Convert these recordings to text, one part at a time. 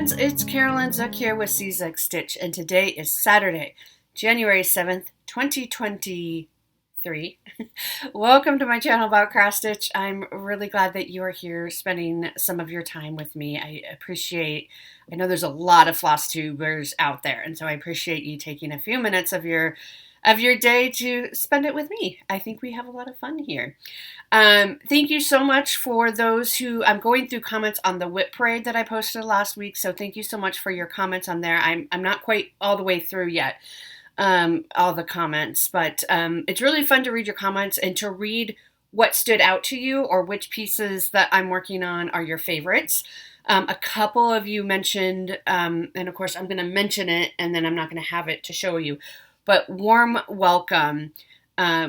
friends, it's Carolyn Zook here with CZUK Stitch, and today is Saturday, January 7th, 2023. Welcome to my channel about cross stitch. I'm really glad that you are here spending some of your time with me. I know there's a lot of Flosstubers out there, and so I appreciate you taking a few minutes of your day to spend it with me. I think we have a lot of fun here. Thank you so much for those who, I'm going through comments on the whip parade that I posted last week, so thank you so much for your comments on there. I'm not quite all the way through yet, all the comments, but it's really fun to read your comments and to read what stood out to you or which pieces that I'm working on are your favorites. A couple of you mentioned, and of course I'm going to mention it and then I'm not going to have it to show you, but Warm Welcome,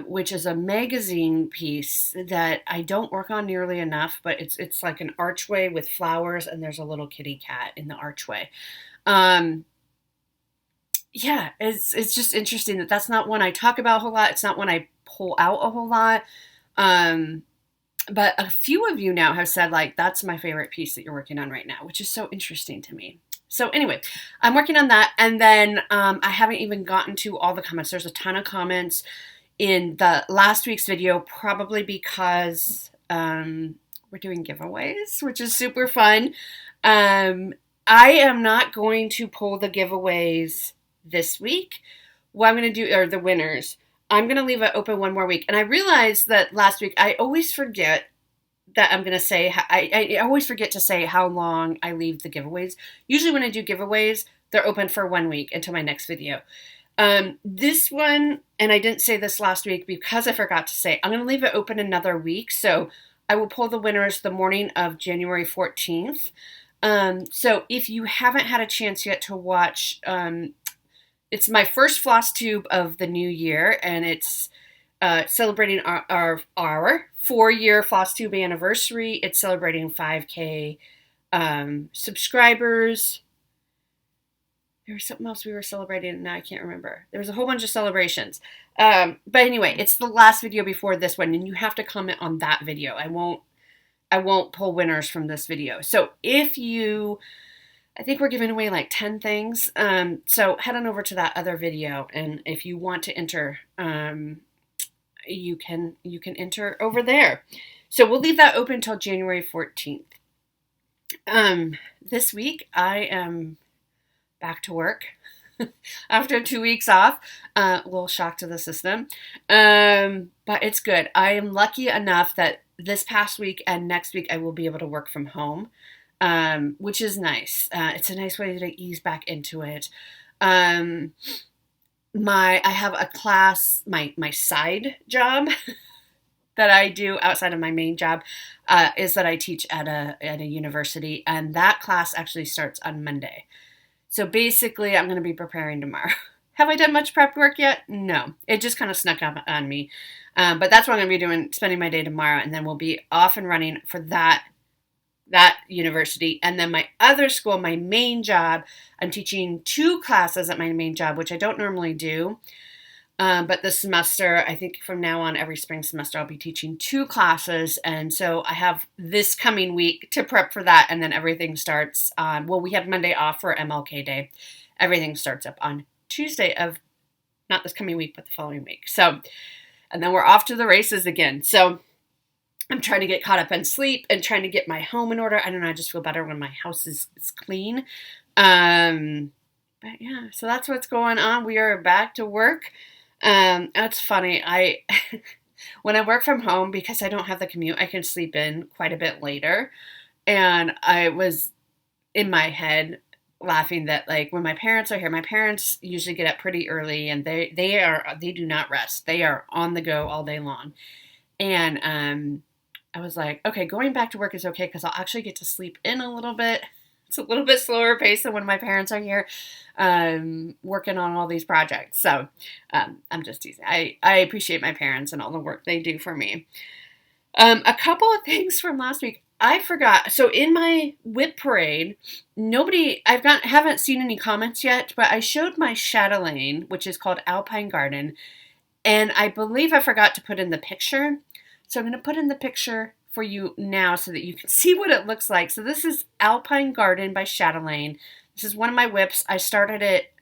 which is a magazine piece that I don't work on nearly enough, but it's like an archway with flowers and there's a little kitty cat in the archway. Yeah, it's just interesting that that's not one I talk about a whole lot. It's not one I pull out a whole lot. But a few of you now have said, like, that's my favorite piece that you're working on right now, which is so interesting to me. So anyway, I'm working on that. And then I haven't even gotten to all the comments. There's a ton of comments in the last week's video, probably because we're doing giveaways, which is super fun. I am not going to pull the giveaways this week. What I'm going to do are the winners. I'm going to leave it open one more week. And I realized that last week I always forget that I'm going to say, I always forget to say how long I leave the giveaways. Usually when I do giveaways, they're open for 1 week until my next video. This one, and I didn't say this last week because I forgot to say, I'm going to leave it open another week. So I will pull the winners the morning of January 14th. So if you haven't had a chance yet to watch, it's my first Flosstube of the new year, and it's celebrating our 4-year Flosstube anniversary. It's celebrating 5K subscribers. There was something else we were celebrating, now I can't remember. There was a whole bunch of celebrations. But anyway, it's the last video before this one, and you have to comment on that video. I won't pull winners from this video. So if you, I think we're giving away like 10 things. So head on over to that other video, and if you want to enter, you can enter over there. So we'll leave that open until January 14th. This week I am back to work after 2 weeks off. A little shock to the system. But it's good. I am lucky enough that this past week and next week I will be able to work from home, which is nice. It's a nice way to ease back into it. I have a class, my side job that I do outside of my main job, is that I teach at a university, and that class actually starts on Monday. So basically I'm going to be preparing tomorrow. Have I done much prep work yet? No, it just kind of snuck up on me. But that's what I'm going to be doing, spending my day tomorrow, and then we'll be off and running for that university. And then my other school, my main job, I'm teaching 2 classes at my main job, which I don't normally do. But this semester, I think from now on, every spring semester, I'll be teaching 2 classes. And so I have this coming week to prep for that. And then everything starts on, well, we have Monday off for MLK Day. Everything starts up on Tuesday of, not this coming week, but the following week. So, and then we're off to the races again. So I'm trying to get caught up on sleep and trying to get my home in order. I don't know, I just feel better when my house is clean. But yeah, so that's what's going on. We are back to work. It's funny. When I work from home, because I don't have the commute, I can sleep in quite a bit later. And I was in my head laughing that, like, when my parents are here, my parents usually get up pretty early, and they do not rest. They are on the go all day long. And I was like, okay, going back to work is okay because I'll actually get to sleep in a little bit. It's a little bit slower pace than when my parents are here working on all these projects. So I'm just teasing. I appreciate my parents and all the work they do for me. A couple of things from last week. I forgot. So in my whip parade, haven't seen any comments yet, but I showed my chatelaine, which is called Alpine Garden, and I believe I forgot to put in the picture. So I'm going to put in the picture for you now so that you can see what it looks like. So this is Alpine Garden by Chatelaine. This is one of my whips. I started it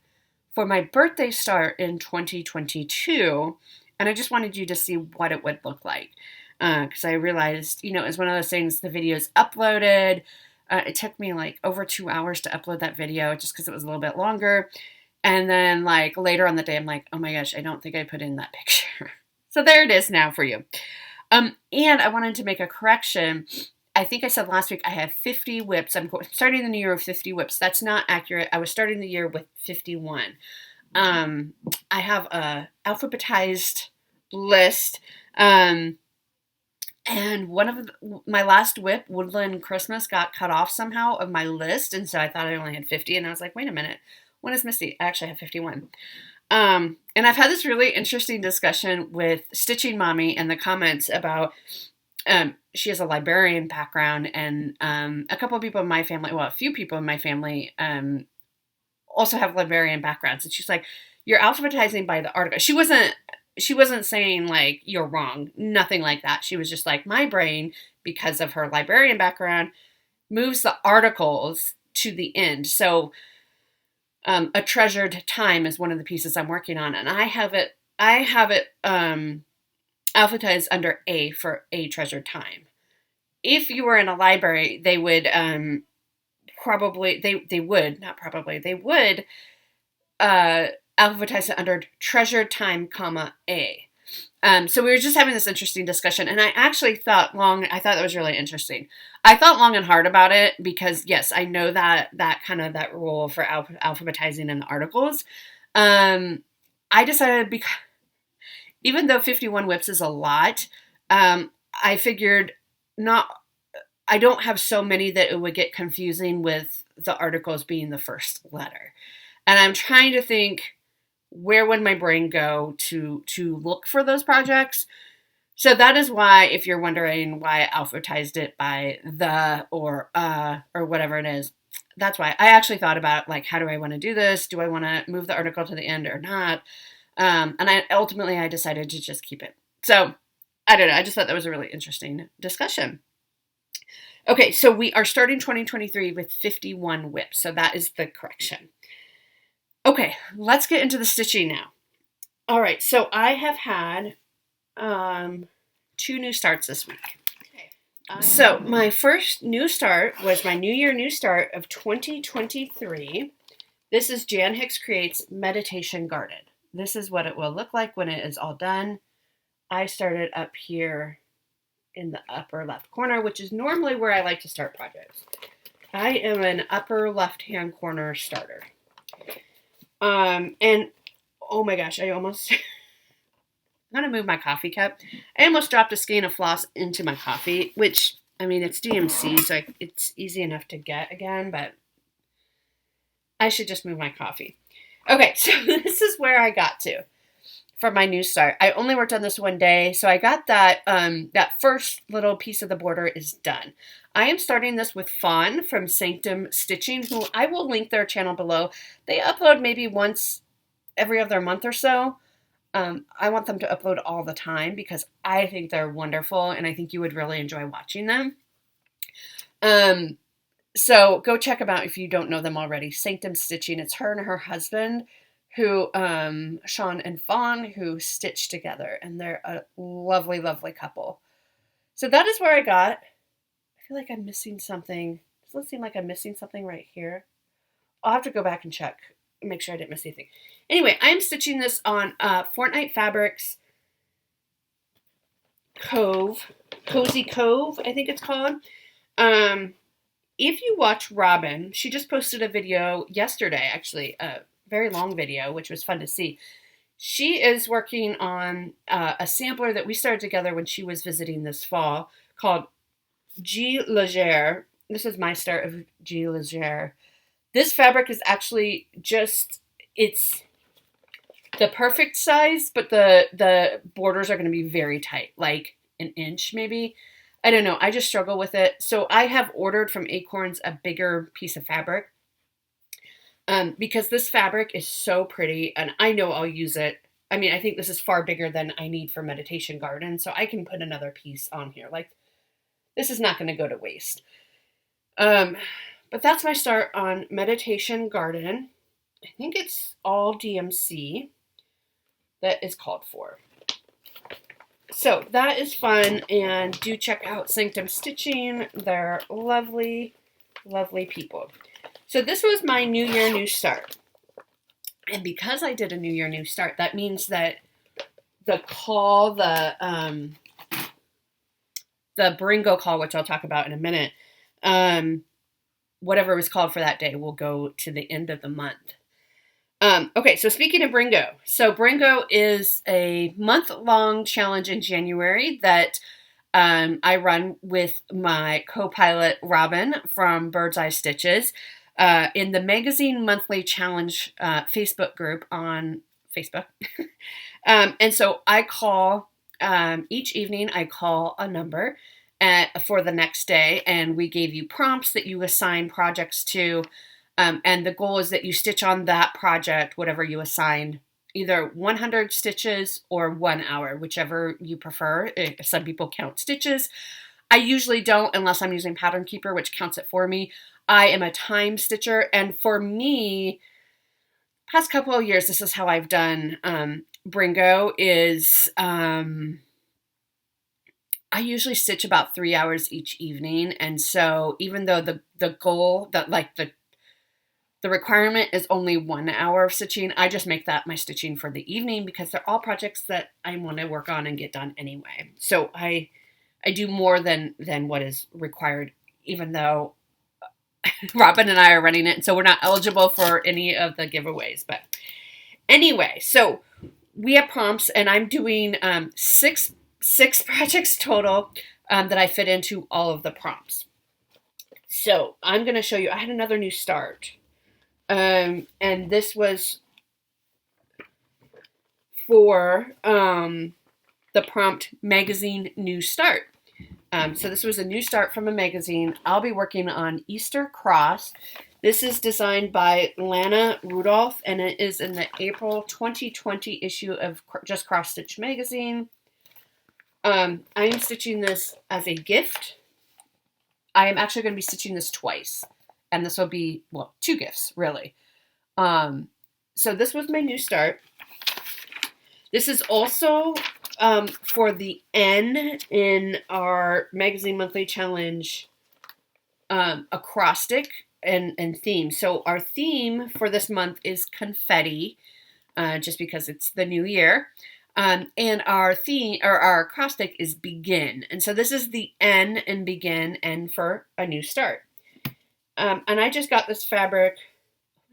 for my birthday start in 2022, and I just wanted you to see what it would look like. Because I realized, you know, it's one of those things, the video's uploaded. It took me like over 2 hours to upload that video just because it was a little bit longer. And then like later on the day, I'm like, oh my gosh, I don't think I put in that picture. So there it is now for you. And I wanted to make a correction. I think I said last week I have 50 whips. I'm starting the new year with 50 whips. That's not accurate. I was starting the year with 51. I have a alphabetized list. And one of my last whip, Woodland Christmas, got cut off somehow of my list. And so I thought I only had 50. And I was like, wait a minute. One is missing. I actually have 51. And I've had this really interesting discussion with Stitching Mommy in the comments about, she has a librarian background, and a couple of people in my family, well, a few people in my family also have librarian backgrounds. And she's like, you're alphabetizing by the article. She wasn't saying like, you're wrong. Nothing like that. She was just like, my brain, because of her librarian background, moves the articles to the end. So A Treasured Time is one of the pieces I'm working on, and I have it alphabetized under A for A Treasured Time. If you were in a library, they would alphabetize it under Treasured Time, comma A. So we were just having this interesting discussion, and I actually thought that was really interesting. I thought long and hard about it because, yes, I know that that rule for alphabetizing in the articles. I decided, because even though 51 whips is a lot, I figured I don't have so many that it would get confusing with the articles being the first letter. And I'm trying to think, where would my brain go to look for those projects? So that is why, if you're wondering why I alphabetized it by the or whatever it is, that's why. I actually thought about, like, how do I want to do this? Do I want to move the article to the end or not? And I decided to just keep it. So I don't know. I just thought that was a really interesting discussion. Okay, so we are starting 2023 with 51 whips. So that is the correction. Okay, let's get into the stitching now. All right, so I have had 2 new starts this week. So my first new start was my New Year New Start of 2023. This is Jan Hicks Creates Meditation Garden. This is what it will look like when it is all done. I started up here in the upper left corner, which is normally where I like to start projects. I am an upper left-hand corner starter. And oh my gosh, I'm going to move my coffee cup. I almost dropped a skein of floss into my coffee, which, I mean, it's DMC, so it's easy enough to get again, but I should just move my coffee. Okay, so this is where I got to for my new start. I only worked on this one day, so I got that, that first little piece of the border is done. I am starting this with Fawn from Sanctum Stitching, who I will link their channel below. They upload maybe once every other month or so. I want them to upload all the time because I think they're wonderful, and I think you would really enjoy watching them. So go check them out if you don't know them already. Sanctum Stitching. It's her and her husband, who Sean and Fawn, who stitch together, and they're a lovely, lovely couple. So that is where I got. I feel like I'm missing something. Does it seem like I'm missing something right here? I'll have to go back and check, make sure I didn't miss anything. Anyway, I'm stitching this on Fortnite Fabrics Cozy Cove, I think it's called. If you watch Robin, she just posted a video yesterday, actually, a very long video, which was fun to see. She is working on a sampler that we started together when she was visiting this fall called G Legere. This is my start of G Legere. This fabric is actually it's the perfect size, but the borders are going to be very tight, like an inch maybe. I don't know. I just struggle with it. So I have ordered from Acorns a bigger piece of fabric because this fabric is so pretty, and I know I'll use it. I mean, I think this is far bigger than I need for Meditation Garden, so I can put another piece on here. Like, this is not going to go to waste. But that's my start on Meditation Garden. I think it's all DMC that is called for. So that is fun, and do check out Sanctum Stitching. They're lovely, lovely people. So this was my New Year, New Start. And because I did a New Year, New Start, that means that the call, the Brringo call, which I'll talk about in a minute, whatever was called for that day will go to the end of the month. Okay, so speaking of Brringo, so Brringo is a month-long challenge in January that I run with my co-pilot Robin from Bird's Eye Stitches in the Magazine Monthly Challenge Facebook group on Facebook. And so I call, each evening I call a number for the next day, and we gave you prompts that you assign projects to. And the goal is that you stitch on that project, whatever you assign, either 100 stitches or 1 hour, whichever you prefer. Some people count stitches. I usually don't unless I'm using Pattern Keeper, which counts it for me. I am a time stitcher. And for me, past couple of years, this is how I've done Brringo is I usually stitch about 3 hours each evening. And so even though the goal that like the requirement is only 1 hour of stitching, I just make that my stitching for the evening because they're all projects that I want to work on and get done anyway. So I do more than what is required, even though Robin and I are running it, and so we're not eligible for any of the giveaways. But anyway, so we have prompts, and I'm doing six projects total that I fit into all of the prompts. So I'm going to show you. I had another new start. And this was for the prompt Magazine New Start. So this was a new start from a magazine. I'll be working on Easter Cross. This is designed by Lana Rudolph, and it is in the April 2020 issue of Just Cross Stitch magazine. I am stitching this as a gift. I am actually going to be stitching this twice. And this will be, well, 2 gifts, really. So this was my new start. This is also for the N in our Magazine Monthly Challenge acrostic and theme. So our theme for this month is confetti, just because it's the new year. And our theme, or our acrostic, is begin. And so this is the N in begin, and for a new start. And I just got this fabric.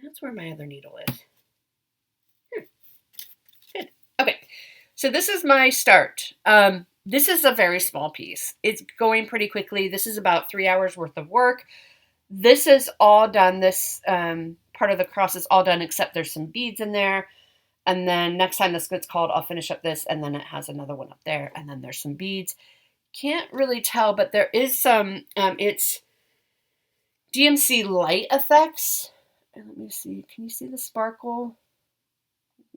That's where my other needle is. Good. Okay. So this is my start. This is a very small piece. It's going pretty quickly. This is about 3 hours worth of work. This is all done. This part of the cross is all done, except there's some beads in there. And then next time this gets called, I'll finish up this, and then it has another one up there, and then there's some beads. Can't really tell, but there is some, it's DMC light effects. And let me see. Can you see the sparkle?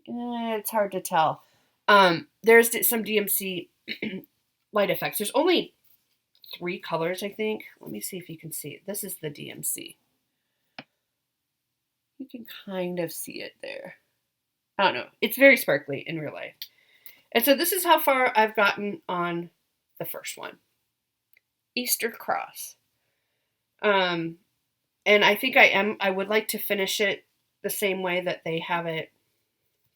It's hard to tell. There's some DMC light effects. There's only 3 colors, I think. Let me see if you can see it. This is the DMC. You can kind of see it there. I don't know. It's very sparkly in real life. And so this is how far I've gotten on the first one. Easter Cross. And I think I would like to finish it the same way that they have it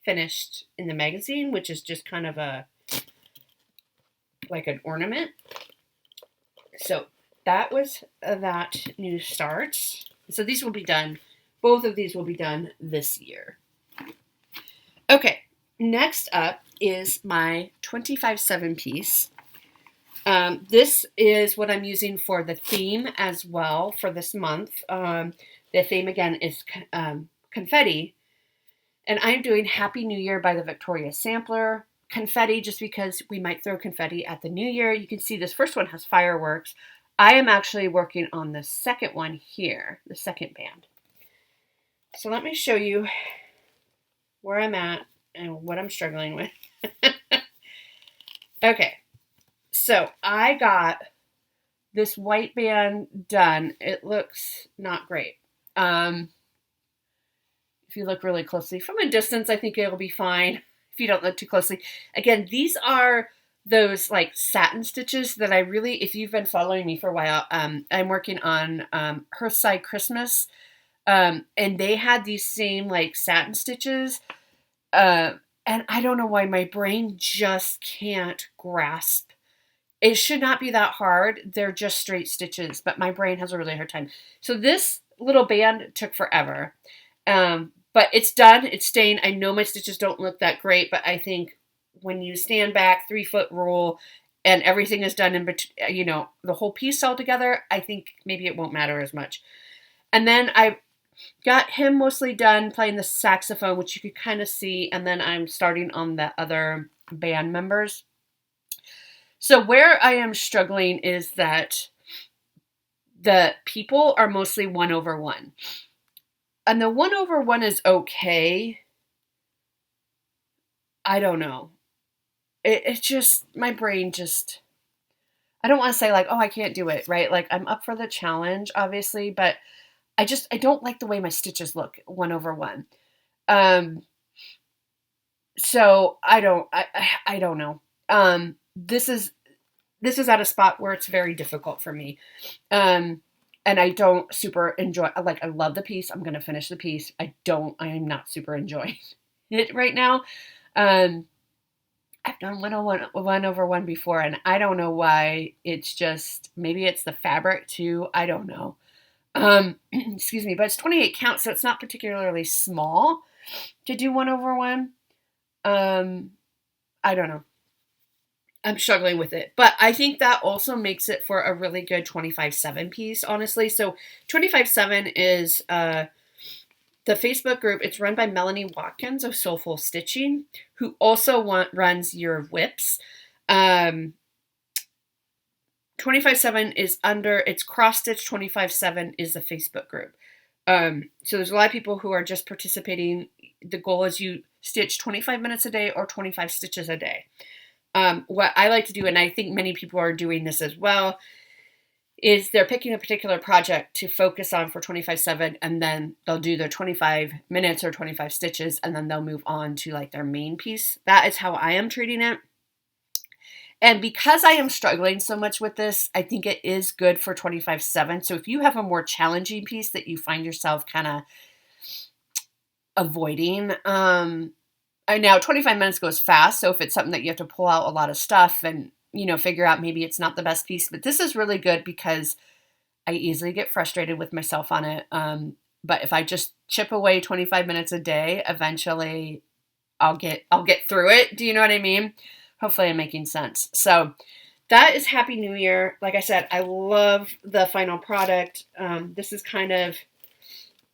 finished in the magazine, which is just kind of like an ornament. So that was that new start. So these will be done. Both of these will be done this year. Okay, next up is my 25/7 piece. This is what I'm using for the theme as well for this month. The theme again is confetti. And I'm doing Happy New Year by the Victoria Sampler. Confetti, just because we might throw confetti at the new year. You can see this first one has fireworks. I am actually working on the second one here, the second band. So let me show you where I'm at and what I'm struggling with. Okay, so I got this white band done, it looks not great. If you look really closely from a distance, I think it'll be fine. If you don't look too closely. Again, these are those like satin stitches that I really, if you've been following me for a while, I'm working on Hearthside Christmas. And they had these same like satin stitches. And I don't know why my brain just can't grasp. It should not be that hard. They're just straight stitches, but my brain has a really hard time. So this little band took forever. But it's done. It's staying. I know my stitches don't look that great, but I think when you stand back, 3-foot rule, and everything is done in between, you know, the whole piece all together, I think maybe it won't matter as much. And then I got him mostly done playing the saxophone, which you could kind of see, and then I'm starting on the other band members. So where I am struggling is that the people are mostly 1/1. And the 1/1 is okay. I don't know. It just, my brain just, I don't want to say like, oh, I can't do it, right? Like I'm up for the challenge, obviously, but I don't like the way my stitches look 1/1. So I don't know. This is at a spot where it's very difficult for me. And I don't super enjoy, like, I love the piece. I'm going to finish the piece. I am not super enjoying it right now. I've done 1/1 before, and I don't know why. It's just, maybe it's the fabric too. I don't know. Excuse me, but it's 28 count, so it's not particularly small to do 1/1. I don't know. I'm struggling with it, but I think that also makes it for a really good 25/7 piece, honestly. So 25/7 is the Facebook group. It's run by Melanie Watkins of Soulful Stitching, who also runs your whips. 25/7 is it's cross stitch. 25/7 is the Facebook group. So there's a lot of people who are just participating. The goal is you stitch 25 minutes a day or 25 stitches a day. What I like to do, and I think many people are doing this as well, is they're picking a particular project to focus on for 25/7, and then they'll do their 25 minutes or 25 stitches, and then they'll move on to like their main piece. That is how I am treating it. And because I am struggling so much with this, I think it is good for 25/7. So if you have a more challenging piece that you find yourself kind of avoiding, now 25 minutes goes fast, so if it's something that you have to pull out a lot of stuff and, you know, figure out, maybe it's not the best piece, but this is really good because I easily get frustrated with myself on it. But if I just chip away 25 minutes a day, eventually I'll get through it. Do you know what I mean? Hopefully I'm making sense. So that is Happy New Year. Like I said, I love the final product. This is kind of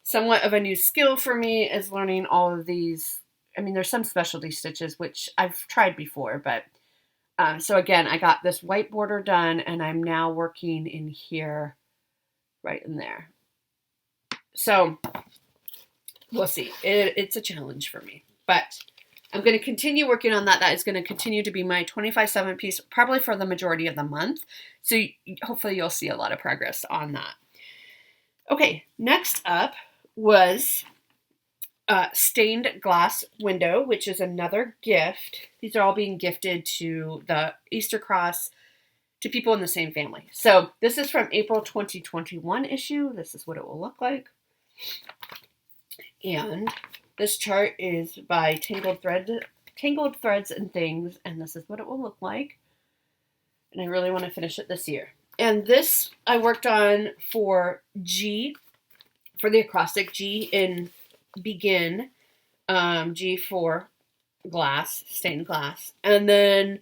somewhat of a new skill for me, is learning all of these. I mean, there's some specialty stitches, which I've tried before, but so again, I got this white border done, and I'm now working in here, right in there. So we'll see. It's a challenge for me, but I'm going to continue working on that. That is going to continue to be my 25/7 piece, probably for the majority of the month. So hopefully you'll see a lot of progress on that. Okay, next up was stained glass window, which is another gift. These are all being gifted to the Easter Cross, to people in the same family. So this is from April 2021 issue. This is what it will look like. And this chart is by Tangled Threads and Things, and this is what it will look like. And I really want to finish it this year. And this I worked on for G, for the acrostic G in Begin, G for glass, stained glass. And then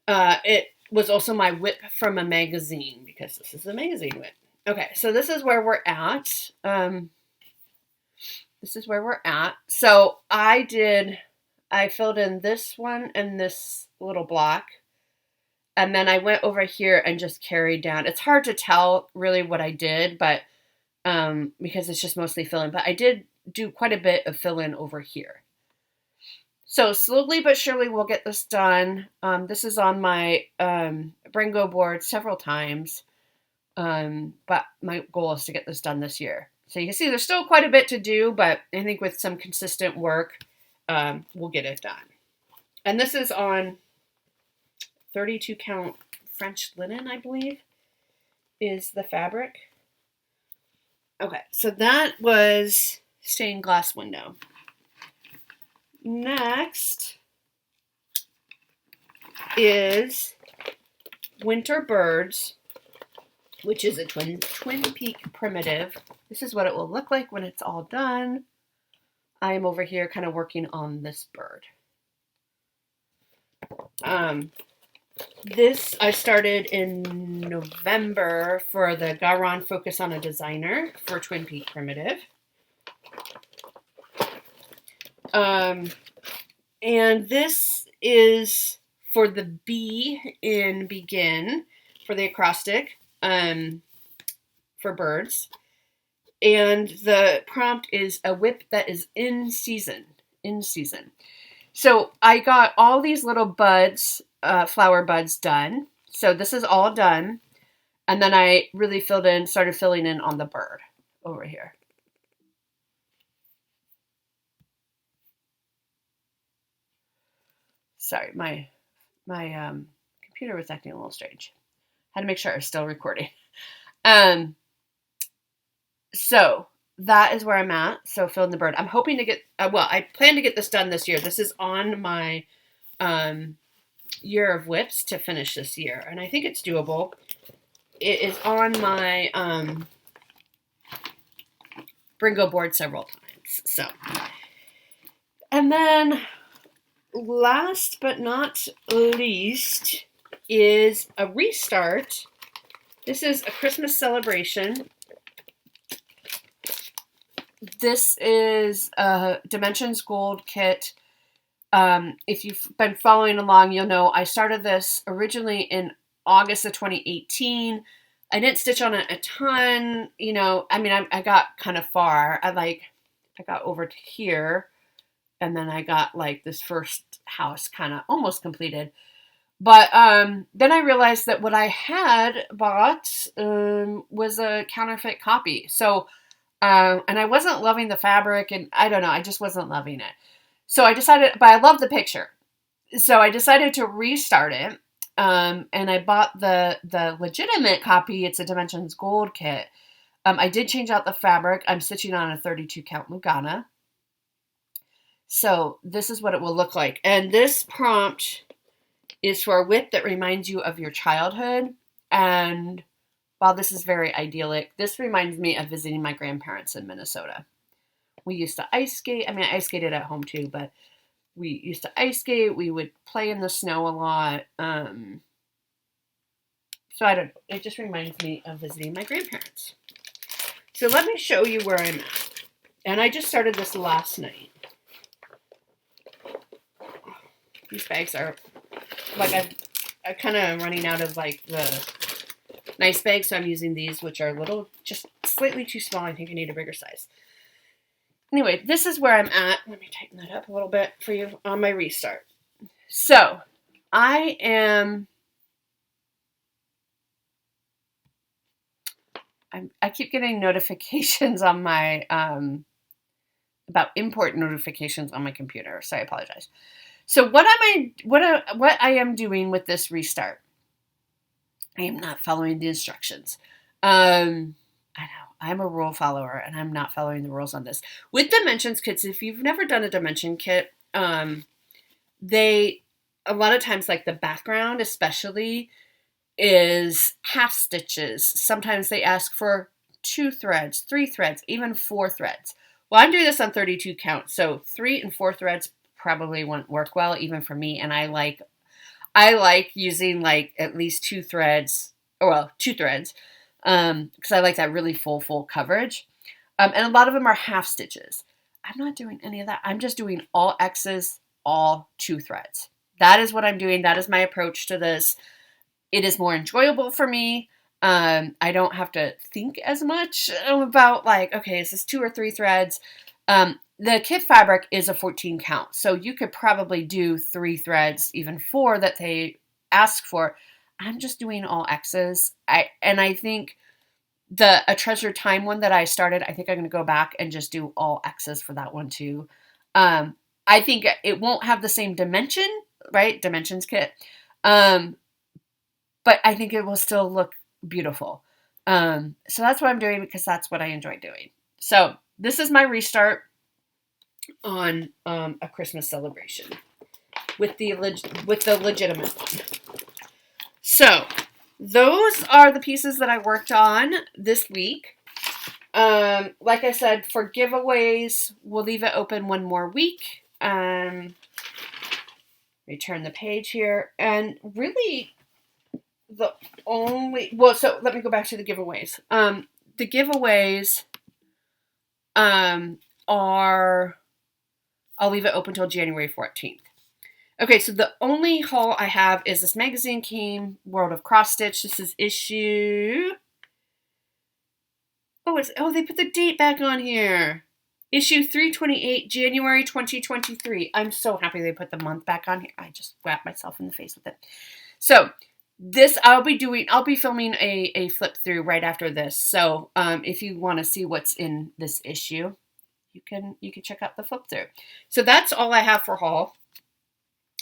it was also my whip from a magazine, because this is a magazine whip. Okay, so this is where we're at. So I filled in this one and this little block. And then I went over here and just carried down. It's hard to tell really what I did, but because it's just mostly fill in. But I did do quite a bit of fill in over here. So slowly but surely we'll get this done. This is on my Brringo board several times. But my goal is to get this done this year. So you can see there's still quite a bit to do, but I think with some consistent work, we'll get it done. And this is on 32 count French linen, I believe, is the fabric. Okay, so that was stained glass window. Next is Winter Birds, which is a Twin Peak primitive. This is what it will look like when it's all done. I am over here kind of working on this bird. This I started in November for the Garon Focus on a Designer for Twin Peak Primitive. And this is for the B in Begin for the acrostic for birds. And the prompt is a whip that is in season. So I got all these little buds, flower buds done. So this is all done. And then I really started filling in on the bird over here. Sorry, my computer was acting a little strange. Had to make sure I was still recording. So that is where I'm at. So filling the bird. I'm hoping to get, I plan to get this done this year. This is on my year of whips to finish this year. And I think it's doable. It is on my Brringo board several times. So, and then last but not least is a restart. This is a Christmas celebration. This is a Dimensions Gold kit. If you've been following along, you'll know I started this originally in August of 2018. I didn't stitch on it a ton, I got kind of far. I got over to here, and then I got like this first house kind of almost completed. But then I realized that what I had bought was a counterfeit copy. So, and I wasn't loving the fabric, and I don't know, I just wasn't loving it. So I decided, but I love the picture. So I decided to restart it. And I bought the legitimate copy. It's a Dimensions Gold kit. I did change out the fabric. I'm stitching on a 32 count Lugana. So this is what it will look like. And this prompt is for a whip that reminds you of your childhood. And while this is very idyllic, this reminds me of visiting my grandparents in Minnesota. We used to ice skate. I ice skated at home too, but we used to ice skate. We would play in the snow a lot. So I don't know. It just reminds me of visiting my grandparents. So let me show you where I'm at. And I just started this last night. These bags are I'm kind of running out of like the nice bags, so I'm using these, which are just slightly too small. I think I need a bigger size. Anyway, this is where I'm at. Let me tighten that up a little bit for you on my restart. So I keep getting notifications on my about import notifications on my computer. So I apologize. So what I am doing with this restart, I am not following the instructions. I know I'm a rule follower, and I'm not following the rules on this. With dimensions kits, if you've never done a dimension kit, they a lot of times, like the background especially, is half stitches. Sometimes they ask for 2 threads, 3 threads, even 4 threads. Well, I'm doing this on 32 count, so 3 and 4 threads probably won't work well, even for me. And I like using like at least 2 threads, because I like that really full coverage. And a lot of them are half stitches. I'm not doing any of that. I'm just doing all X's, all 2 threads. That is what I'm doing. That is my approach to this. It is more enjoyable for me. I don't have to think as much about like, okay, is this 2 or 3 threads? The kit fabric is a 14 count, so you could probably do 3 threads, even 4 that they ask for. I'm just doing all X's. I think a Treasure Time one that I started, I think I'm going to go back and just do all X's for that one too. I think it won't have the same dimension, right? Dimensions kit. But I think it will still look beautiful. So that's what I'm doing because that's what I enjoy doing. So this is my restart on a Christmas celebration with the legitimate one. So those are the pieces that I worked on this week. Like I said, for giveaways, we'll leave it open one more week. Return the page here. And really, so let me go back to the giveaways. The giveaways are, I'll leave it open until January 14th. Okay, so the only haul I have is this magazine came, World of Cross Stitch. This is issue... Oh, they put the date back on here. Issue 328, January 2023. I'm so happy they put the month back on here. I just whacked myself in the face with it. So this I'll be filming a flip through right after this. So if you want to see what's in this issue, you can check out the flip through. So that's all I have for haul,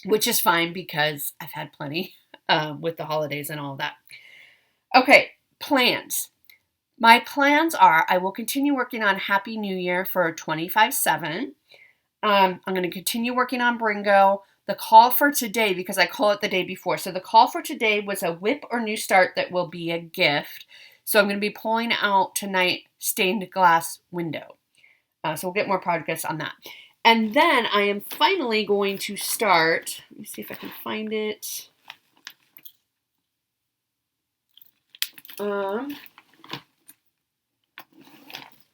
which is fine because I've had plenty with the holidays and all that. Okay, plans. My plans are I will continue working on Happy New Year for 25/7. I'm going to continue working on Brringo. The call for today, because I call it the day before. So the call for today was a whip or new start that will be a gift. So I'm going to be pulling out tonight stained glass window. So we'll get more progress on that. And then I am finally going to start. Let me see if I can find it.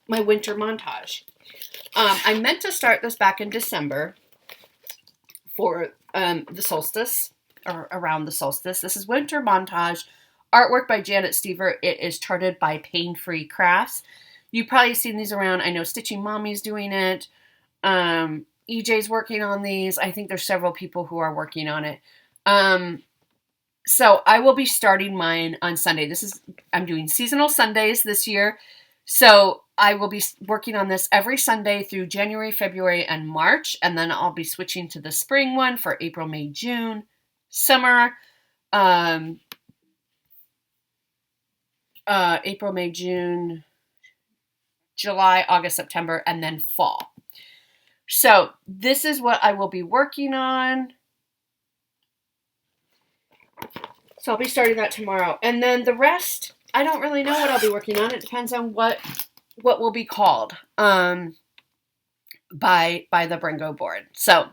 My winter montage. I meant to start this back in December for the solstice, or around the solstice. This is winter montage, artwork by Janet Stever. It is charted by Pain Free Crafts. You've probably seen these around. I know Stitching Mommy's doing it. EJ's working on these. I think there's several people who are working on it. So I will be starting mine on Sunday. I'm doing seasonal Sundays this year. So I will be working on this every Sunday through January, February, and March. And then I'll be switching to the spring one for April, May, June, summer, April, May, June, July, August, September, and then fall. So this is what I will be working on. So I'll be starting that tomorrow. And then the rest, I don't really know what I'll be working on. It depends on what will be called by the Brringo board. So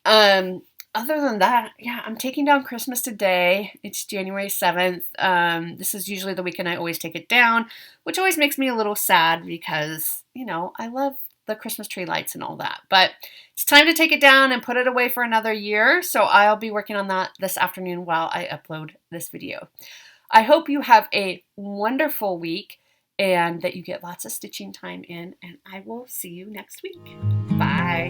other than that, yeah, I'm taking down Christmas today. It's January 7th. This is usually the weekend I always take it down, which always makes me a little sad because, I love the Christmas tree lights and all that. But it's time to take it down and put it away for another year. So I'll be working on that this afternoon while I upload this video. I hope you have a wonderful week and that you get lots of stitching time in, and I will see you next week. Bye.